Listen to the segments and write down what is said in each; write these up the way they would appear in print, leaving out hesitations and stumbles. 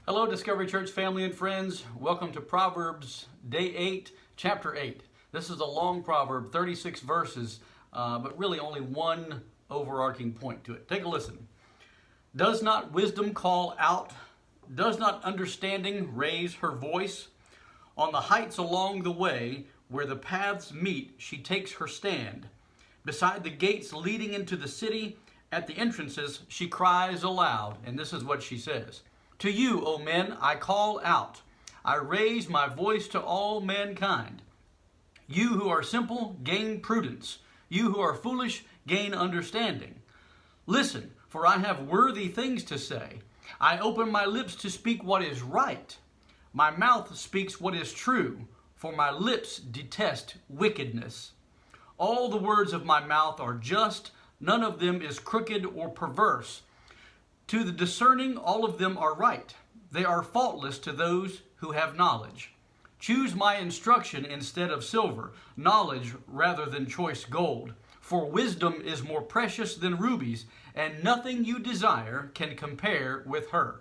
Hello, Discovery Church family and friends. Welcome to Proverbs Day 8, Chapter 8. This is a long proverb, 36 verses, but really only one overarching point to it. Take a listen. Does not wisdom call out? Does not understanding raise her voice? On the heights along the way, where the paths meet, she takes her stand. Beside the gates leading into the city, at the entrances, she cries aloud. And this is what she says. To you, O men, I call out. I raise my voice to all mankind. You who are simple, gain prudence. You who are foolish, gain understanding. Listen, for I have worthy things to say. I open my lips to speak what is right. My mouth speaks what is true, for my lips detest wickedness. All the words of my mouth are just, none of them is crooked or perverse. To the discerning, all of them are right. They are faultless to those who have knowledge. Choose my instruction instead of silver, knowledge rather than choice gold. For wisdom is more precious than rubies, and nothing you desire can compare with her.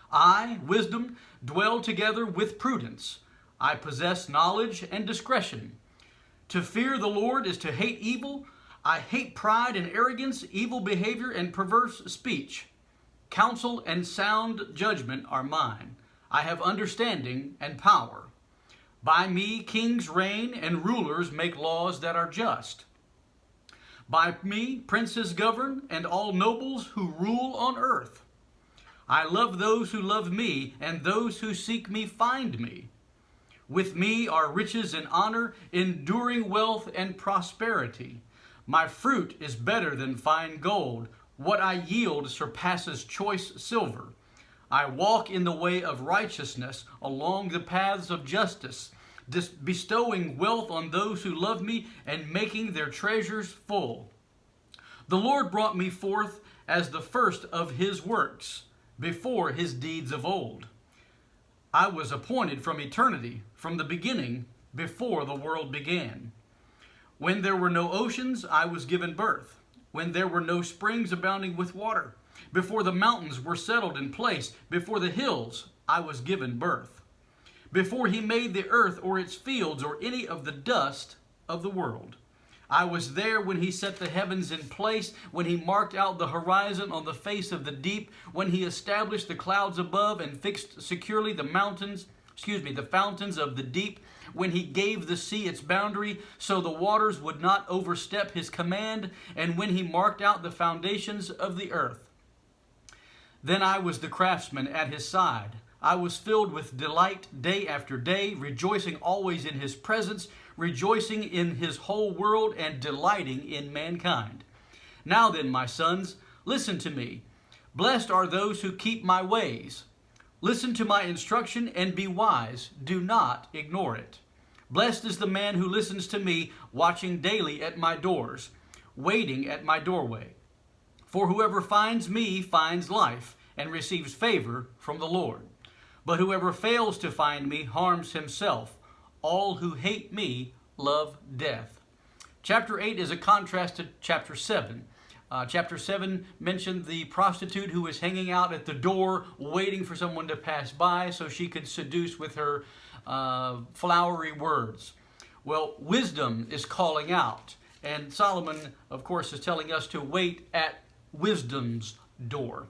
I, wisdom, dwell together with prudence. I possess knowledge and discretion. To fear the Lord is to hate evil. I hate pride and arrogance, evil behavior and perverse speech. Counsel and sound judgment are mine. I have understanding and power. By me kings reign and rulers make laws that are just. By me princes govern and all nobles who rule on earth. I love those who love me, and those who seek me find me. With me are riches and honor, enduring wealth and prosperity. My fruit is better than fine gold. What I yield surpasses choice silver. I walk in the way of righteousness, along the paths of justice, bestowing wealth on those who love me and making their treasures full. The Lord brought me forth as the first of his works, before his deeds of old. I was appointed from eternity, from the beginning, before the world began. When there were no oceans, I was given birth. When there were no springs abounding with water, before the mountains were settled in place, before the hills, I was given birth. Before he made the earth or its fields or any of the dust of the world. I was there when he set the heavens in place, when he marked out the horizon on the face of the deep, when he established the clouds above and fixed securely the fountains of the deep, when he gave the sea its boundary so the waters would not overstep his command, and when he marked out the foundations of the earth. Then I was the craftsman at his side. I was filled with delight day after day, rejoicing always in his presence, rejoicing in his whole world, and delighting in mankind. Now then, my sons, listen to me. Blessed are those who keep my ways. Listen to my instruction and be wise. Do not ignore it. Blessed is the man who listens to me, watching daily at my doors, waiting at my doorway. For whoever finds me finds life and receives favor from the Lord. But whoever fails to find me harms himself. All who hate me love death. Chapter 8 is a contrast to chapter 7. Chapter 7 mentioned the prostitute who was hanging out at the door waiting for someone to pass by so she could seduce with her flowery words. Well, wisdom is calling out. And Solomon, of course, is telling us to wait at wisdom's door.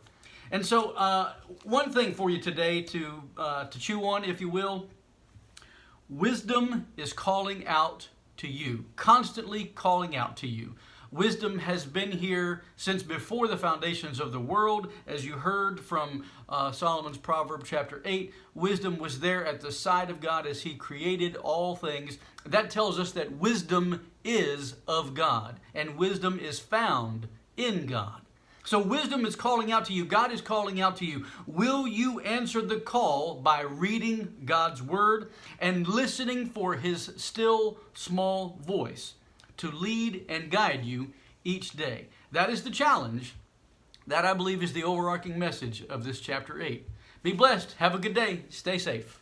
And so one thing for you today to chew on, if you will. Wisdom is calling out to you, constantly calling out to you. Wisdom has been here since before the foundations of the world. As you heard from Solomon's Proverb chapter 8, wisdom was there at the side of God as he created all things. That tells us that wisdom is of God, and wisdom is found in God. So wisdom is calling out to you. God is calling out to you. Will you answer the call by reading God's word and listening for his still small voice to lead and guide you each day? That is the challenge. That, I believe, is the overarching message of this chapter 8. Be blessed. Have a good day. Stay safe.